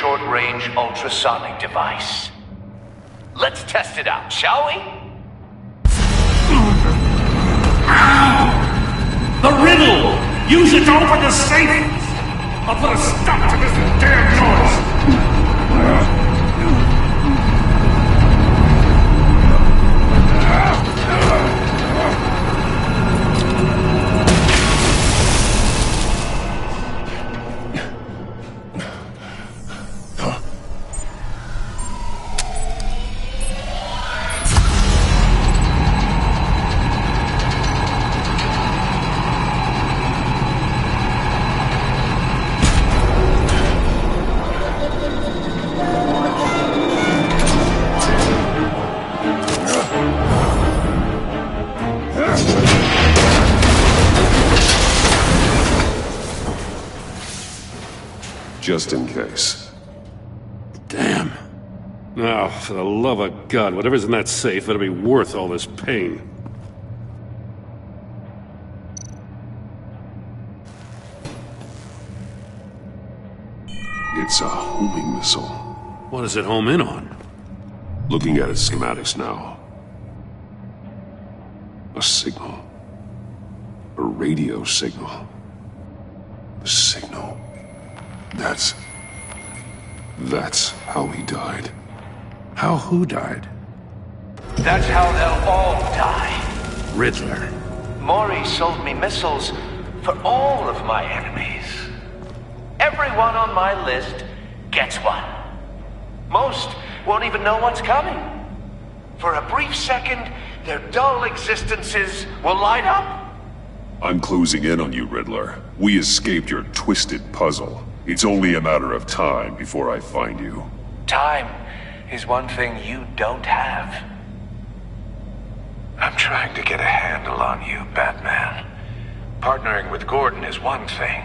short-range ultrasonic device. Let's test it out, shall we? The riddle! Use it to open the safe! I'll put a stop to this damn noise! Just in case. Damn. Now, for the love of God, whatever's in that safe better be worth all this pain. It's a homing missile. What does it home in on? Looking at its schematics now. A signal. A radio signal. A signal. That's how he died. How who died? That's how they'll all die. Riddler. Maury sold me missiles for all of my enemies. Everyone on my list gets one. Most won't even know what's coming. For a brief second, their dull existences will light up. I'm closing in on you, Riddler. We escaped your twisted puzzle. It's only a matter of time before I find you. Time is one thing you don't have. I'm trying to get a handle on you, Batman. Partnering with Gordon is one thing.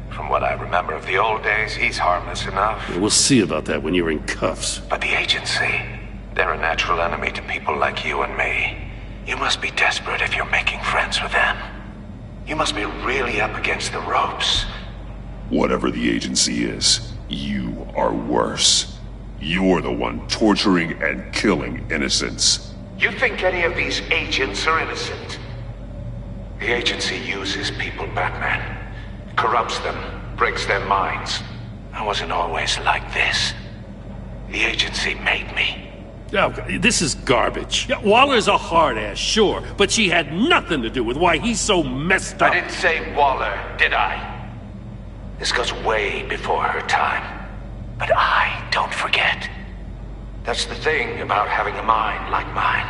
From what I remember of the old days, he's harmless enough. We'll see about that when you're in cuffs. But the agency, they're a natural enemy to people like you and me. You must be desperate if you're making friends with them. You must be really up against the ropes. Whatever the agency is, you are worse. You're the one torturing and killing innocents. You think any of these agents are innocent? The agency uses people, Batman. Corrupts them, breaks their minds. I wasn't always like this. The agency made me. Oh, this is garbage. Yeah, Waller's a hard ass, sure, but she had nothing to do with why he's so messed up. I didn't say Waller, did I? This goes way before her time. But I don't forget. That's the thing about having a mind like mine.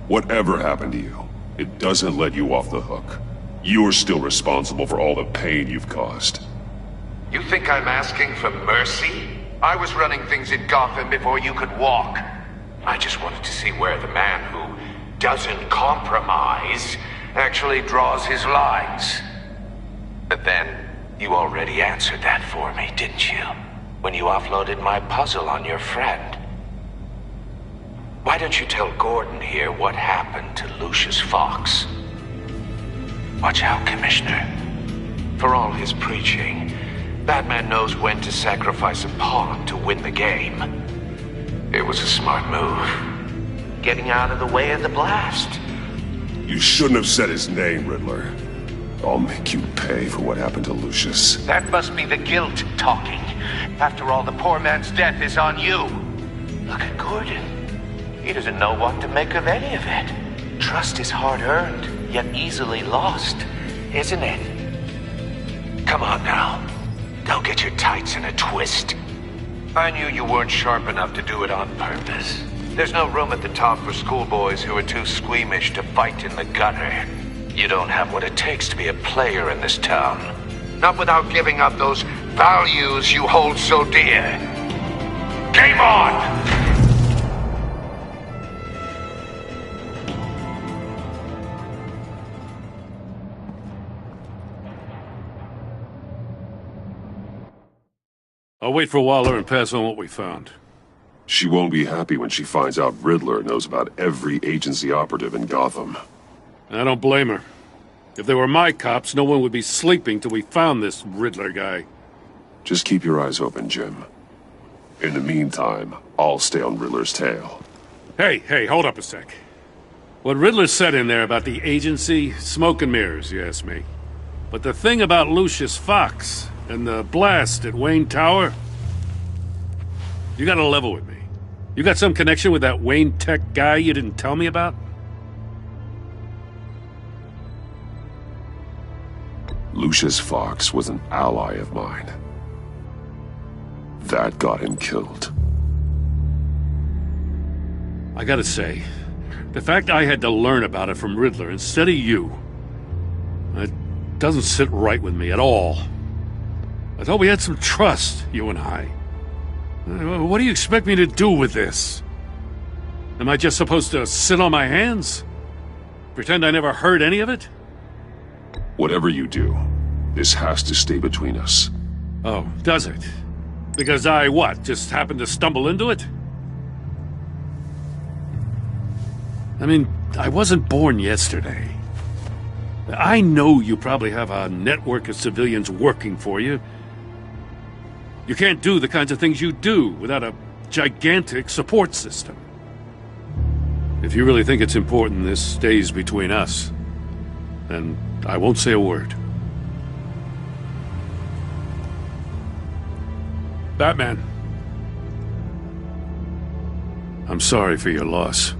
Whatever happened to you, it doesn't let you off the hook. You're still responsible for all the pain you've caused. You think I'm asking for mercy? I was running things in Gotham before you could walk. I just wanted to see where the man who doesn't compromise actually draws his lines. But then, you already answered that for me, didn't you? When you offloaded my puzzle on your friend. Why don't you tell Gordon here what happened to Lucius Fox? Watch out, Commissioner. For all his preaching, Batman knows when to sacrifice a pawn to win the game. It was a smart move. Getting out of the way of the blast. You shouldn't have said his name, Riddler. I'll make you pay for what happened to Lucius. That must be the guilt talking. After all, the poor man's death is on you. Look at Gordon. He doesn't know what to make of any of it. Trust is hard-earned, yet easily lost, isn't it? Come on now. Don't get your tights in a twist. I knew you weren't sharp enough to do it on purpose. There's no room at the top for schoolboys who are too squeamish to fight in the gutter. You don't have what it takes to be a player in this town. Not without giving up those values you hold so dear. Game on! I'll wait for Waller and pass on what we found. She won't be happy when she finds out Riddler knows about every agency operative in Gotham. I don't blame her. If they were my cops, no one would be sleeping till we found this Riddler guy. Just keep your eyes open, Jim. In the meantime, I'll stay on Riddler's tail. Hey, hold up a sec. What Riddler said in there about the agency, smoke and mirrors, you ask me. But the thing about Lucius Fox and the blast at Wayne Tower, you gotta level with me. You got some connection with that Wayne Tech guy you didn't tell me about? Lucius Fox was an ally of mine. That got him killed. I gotta say, the fact I had to learn about it from Riddler instead of you, it doesn't sit right with me at all. I thought we had some trust, you and I. What do you expect me to do with this? Am I just supposed to sit on my hands? Pretend I never heard any of it? Whatever you do, this has to stay between us. Oh, does it? Because I, what, just happened to stumble into it? I mean, I wasn't born yesterday. I know you probably have a network of civilians working for you. You can't do the kinds of things you do without a gigantic support system. If you really think it's important this stays between us, then I won't say a word. Batman. I'm sorry for your loss.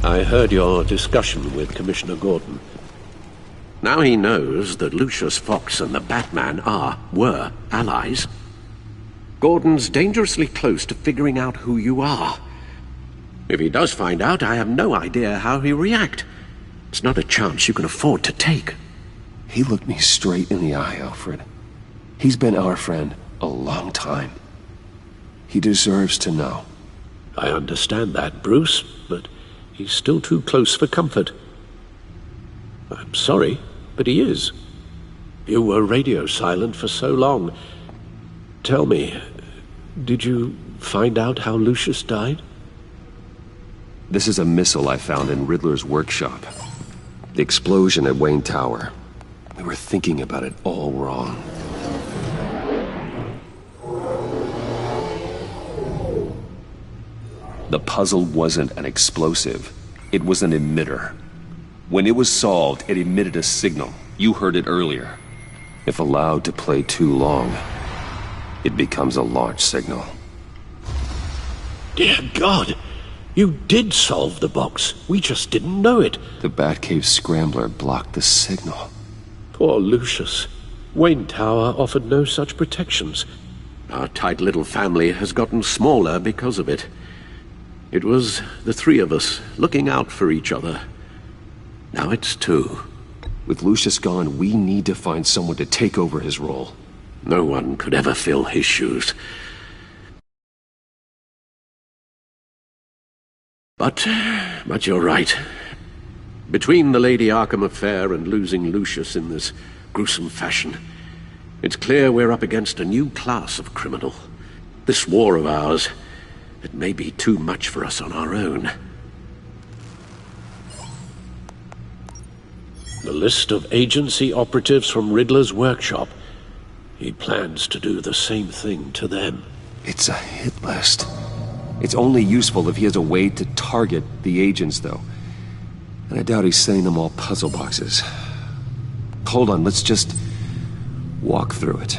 I heard your discussion with Commissioner Gordon. Now he knows that Lucius Fox and the Batman were allies. Gordon's dangerously close to figuring out who you are. If he does find out, I have no idea how he'll react. It's not a chance you can afford to take. He looked me straight in the eye, Alfred. He's been our friend a long time. He deserves to know. I understand that, Bruce, but he's still too close for comfort. I'm sorry, but he is. You were radio silent for so long. Tell me, did you find out how Lucius died? This is a missile I found in Riddler's workshop. The explosion at Wayne Tower. We were thinking about it all wrong. The puzzle wasn't an explosive. It was an emitter. When it was solved, it emitted a signal. You heard it earlier. If allowed to play too long, it becomes a launch signal. Dear God! You did solve the box. We just didn't know it. The Batcave scrambler blocked the signal. Poor Lucius. Wayne Tower offered no such protections. Our tight little family has gotten smaller because of it. It was the three of us looking out for each other. Now it's two. With Lucius gone, we need to find someone to take over his role. No one could ever fill his shoes. But you're right. Between the Lady Arkham affair and losing Lucius in this gruesome fashion, it's clear we're up against a new class of criminal. This war of ours, it may be too much for us on our own. The list of agency operatives from Riddler's workshop. He plans to do the same thing to them. It's a hit list. It's only useful if he has a way to target the agents, though. And I doubt he's sending them all puzzle boxes. Hold on, let's just walk through it.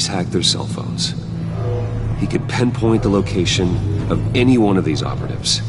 He's hacked their cell phones. He could pinpoint the location of any one of these operatives.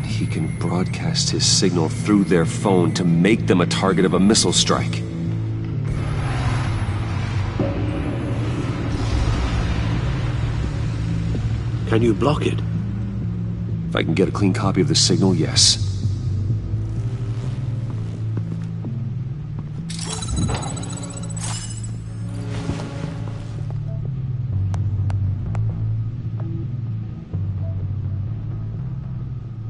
He can broadcast his signal through their phone to make them a target of a missile strike. Can you block it? If I can get a clean copy of the signal, yes.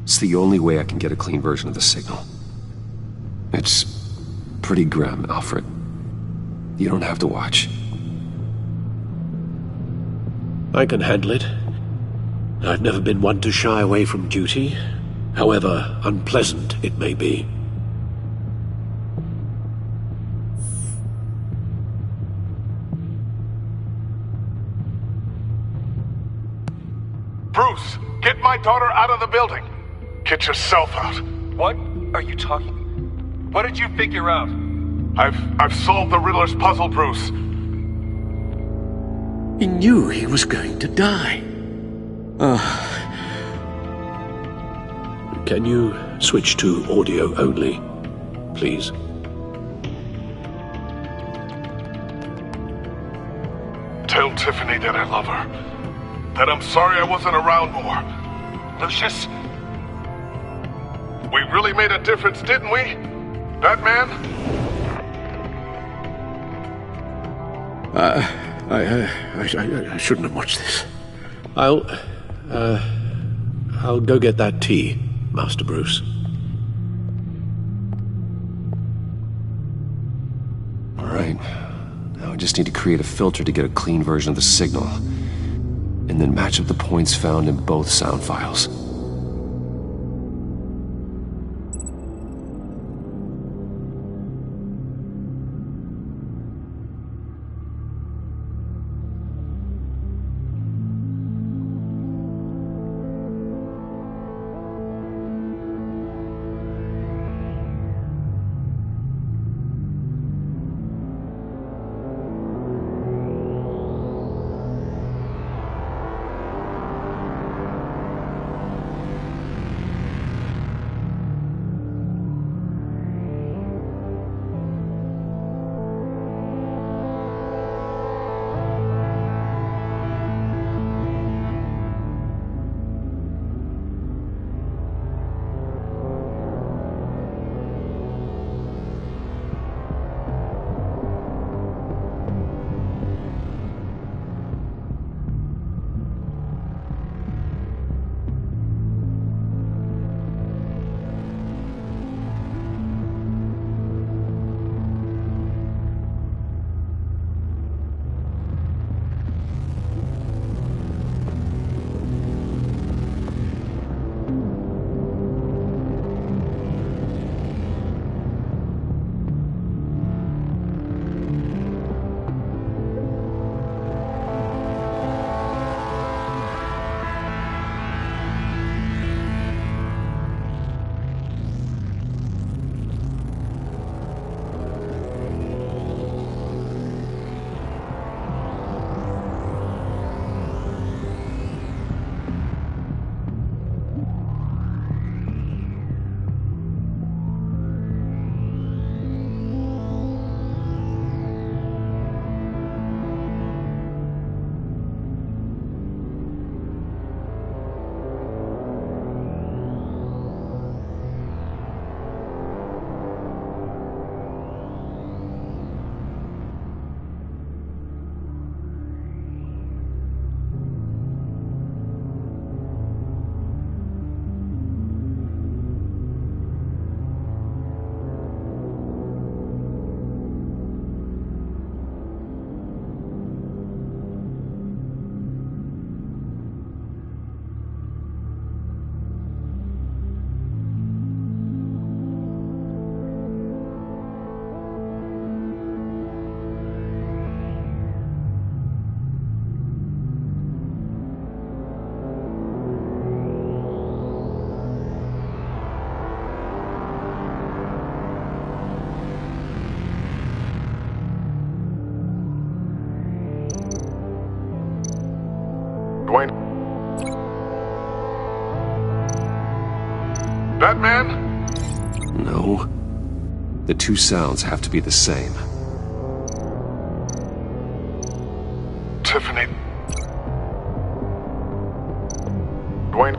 It's the only way I can get a clean version of the signal. It's pretty grim, Alfred. You don't have to watch. I can handle it. I've never been one to shy away from duty, however unpleasant it may be. Bruce, get my daughter out of the building. Get yourself out. What are you talking? What did you figure out? I've solved the Riddler's puzzle, Bruce. He knew he was going to die. Can you switch to audio only, please? Tell Tiffany that I love her. That I'm sorry I wasn't around more. Lucius, we really made a difference, didn't we? Batman? I shouldn't have watched this. I'll go get that tea, Master Bruce. All right. Now I just need to create a filter to get a clean version of the signal, and then match up the points found in both sound files. Dwayne? Batman? No. The two sounds have to be the same. Tiffany? Dwayne?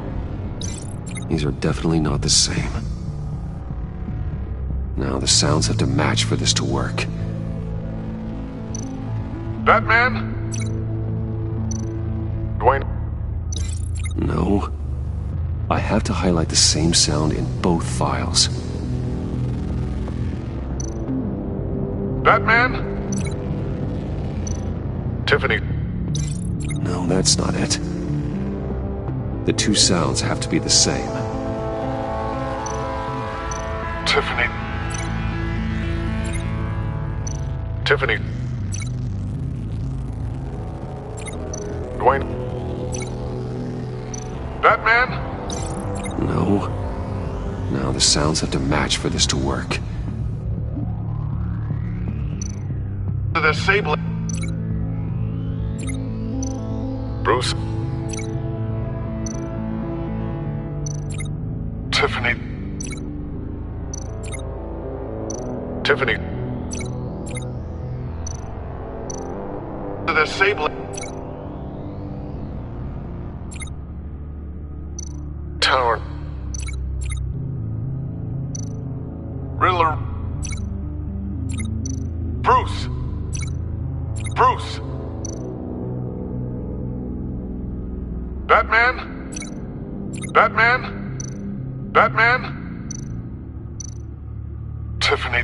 These are definitely not the same. Now the sounds have to match for this to work. Batman? Dwayne? No. I have to highlight the same sound in both files. Batman? Tiffany? No, that's not it. The two sounds have to be the same. Tiffany? Tiffany? Dwayne? Batman? No. Now the sounds have to match for this to work. The Sable. Bruce. Tiffany. Tiffany. The Sable. Tower. Riddler. Bruce. Bruce! Batman? Batman? Batman? Tiffany?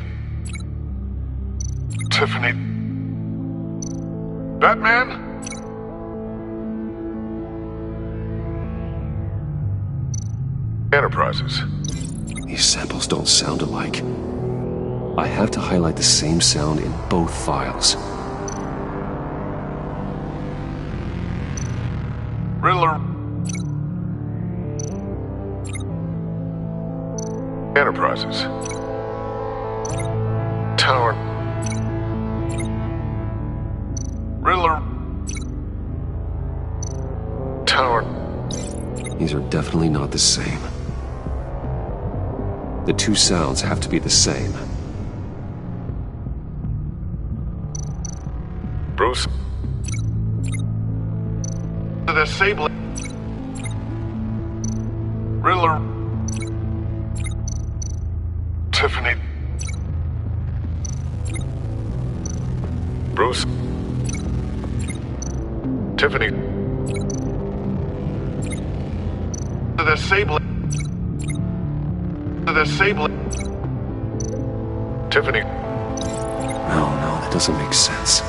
Tiffany? Batman? Enterprises. These samples don't sound alike. I have to highlight the same sound in both files. Riddler. Enterprises. Tower. Riddler. Tower. These are definitely not the same. The two sounds have to be the same. Bruce. The Sable. Riddler. Tiffany. Bruce. Tiffany. The Sable. The Sable. Tiffany. No, that doesn't make sense.